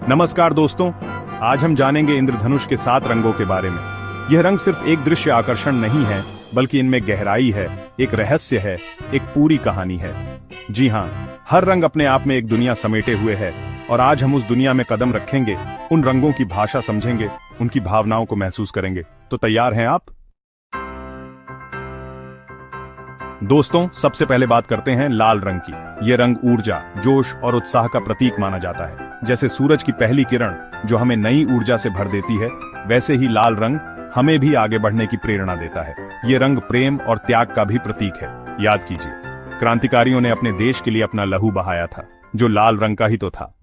नमस्कार दोस्तों, आज हम जानेंगे इंद्रधनुष के 7 रंगों के बारे में। यह रंग सिर्फ एक दृश्य आकर्षण नहीं है, बल्कि इनमें गहराई है, एक रहस्य है, एक पूरी कहानी है। जी हाँ, हर रंग अपने आप में एक दुनिया समेटे हुए है और आज हम उस दुनिया में कदम रखेंगे, उन रंगों की भाषा समझेंगे, उनकी भावनाओं को महसूस करेंगे। तो तैयार हैं आप? दोस्तों, सबसे पहले बात करते हैं लाल रंग की। ये रंग ऊर्जा, जोश और उत्साह का प्रतीक माना जाता है। जैसे सूरज की पहली किरण जो हमें नई ऊर्जा से भर देती है, वैसे ही लाल रंग हमें भी आगे बढ़ने की प्रेरणा देता है। ये रंग प्रेम और त्याग का भी प्रतीक है। याद कीजिए, क्रांतिकारियों ने अपने देश के लिए अपना लहू बहाया था, जो लाल रंग का ही तो था।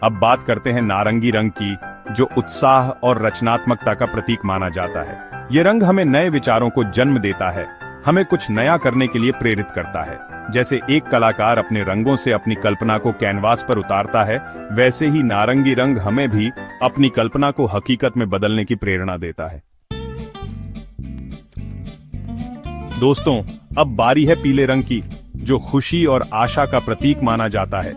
अब बात करते हैं नारंगी रंग की, जो उत्साह और रचनात्मकता का प्रतीक माना जाता है। ये रंग हमें नए विचारों को जन्म देता है, हमें कुछ नया करने के लिए प्रेरित करता है। जैसे एक कलाकार अपने रंगों से अपनी कल्पना को कैनवास पर उतारता है, वैसे ही नारंगी रंग हमें भी अपनी कल्पना को हकीकत में बदलने की प्रेरणा देता है। दोस्तों, अब बारी है पीले रंग की, जो खुशी और आशा का प्रतीक माना जाता है।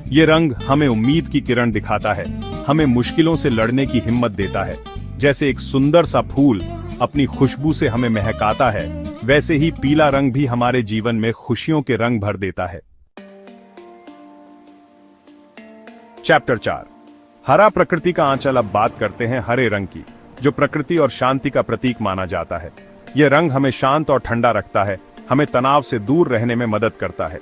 ये रंग हमें उम्मीद की किरण दिखाता है, हमें मुश्किलों से लड़ने की हिम्मत देता है। जैसे एक सुंदर सा फूल अपनी खुशबू से हमें महकाता है, वैसे ही पीला रंग भी हमारे जीवन में खुशियों के रंग भर देता है। चैप्टर 4, हरा प्रकृति का आंचल। अब बात करते हैं हरे रंग की, जो प्रकृति और शांति का प्रतीक माना जाता है। यह रंग हमें शांत और ठंडा रखता है, हमें तनाव से दूर रहने में मदद करता है।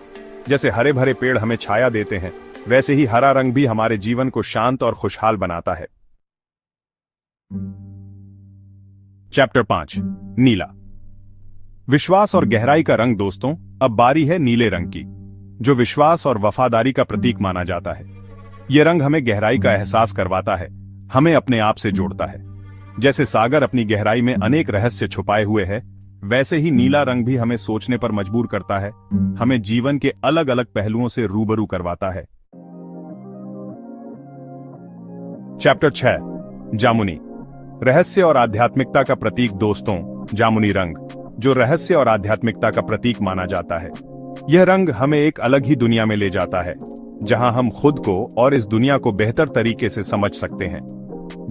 जैसे हरे भरे पेड़ हमें छाया देते हैं, वैसे ही हरा रंग भी हमारे जीवन को शांत और खुशहाल बनाता है। चैप्टर 5, नीला, विश्वास और गहराई का रंग। दोस्तों, अब बारी है नीले रंग की, जो विश्वास और वफादारी का प्रतीक माना जाता है। यह रंग हमें गहराई का एहसास करवाता है, हमें अपने आप से जोड़ता है। जैसे सागर अपनी गहराई में अनेक रहस्य छुपाए हुए है, वैसे ही नीला रंग भी हमें सोचने पर मजबूर करता है, हमें जीवन के अलग अलग पहलुओं से रूबरू करवाता है। चैप्टर 6, जामुनी, रहस्य और आध्यात्मिकता का प्रतीक। दोस्तों, जामुनी रंग, जो रहस्य और आध्यात्मिकता का प्रतीक माना जाता है। यह रंग हमें एक अलग ही दुनिया में ले जाता है, जहां हम खुद को और इस दुनिया को बेहतर तरीके से समझ सकते हैं।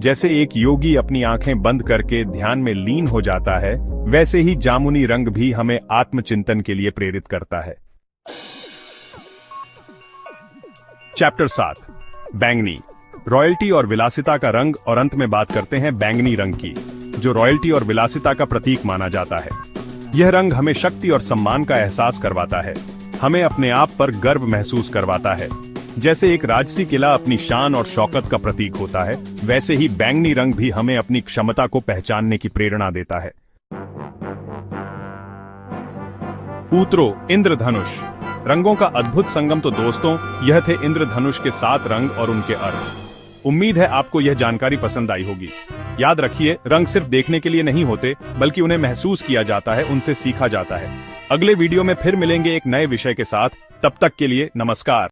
जैसे एक योगी अपनी आंखें बंद करके ध्यान में लीन हो जाता है, वैसे ही जामुनी रंग भी हमें आत्मचिंतन के लिए प्रेरित करता है। चैप्टर 7, बैंगनी, रॉयल्टी और विलासिता का रंग। और अंत में बात करते हैं बैंगनी रंग की, जो रॉयल्टी और विलासिता का प्रतीक माना जाता है। यह रंग हमें शक्ति और सम्मान का एहसास करवाता है, हमें अपने आप पर गर्व महसूस करवाता है। जैसे एक राजसी किला अपनी शान और शौकत का प्रतीक होता है, वैसे ही बैंगनी रंग भी हमें अपनी क्षमता को पहचानने की प्रेरणा देता है। पूत्रो, इंद्रधनुष, रंगों का अद्भुत संगम। तो दोस्तों, यह थे इंद्रधनुष के 7 रंग और उनके अर्थ। उम्मीद है आपको यह जानकारी पसंद आई होगी। याद रखिए, रंग सिर्फ देखने के लिए नहीं होते, बल्कि उन्हें महसूस किया जाता है, उनसे सीखा जाता है। अगले वीडियो में फिर मिलेंगे एक नए विषय के साथ। तब तक के लिए नमस्कार।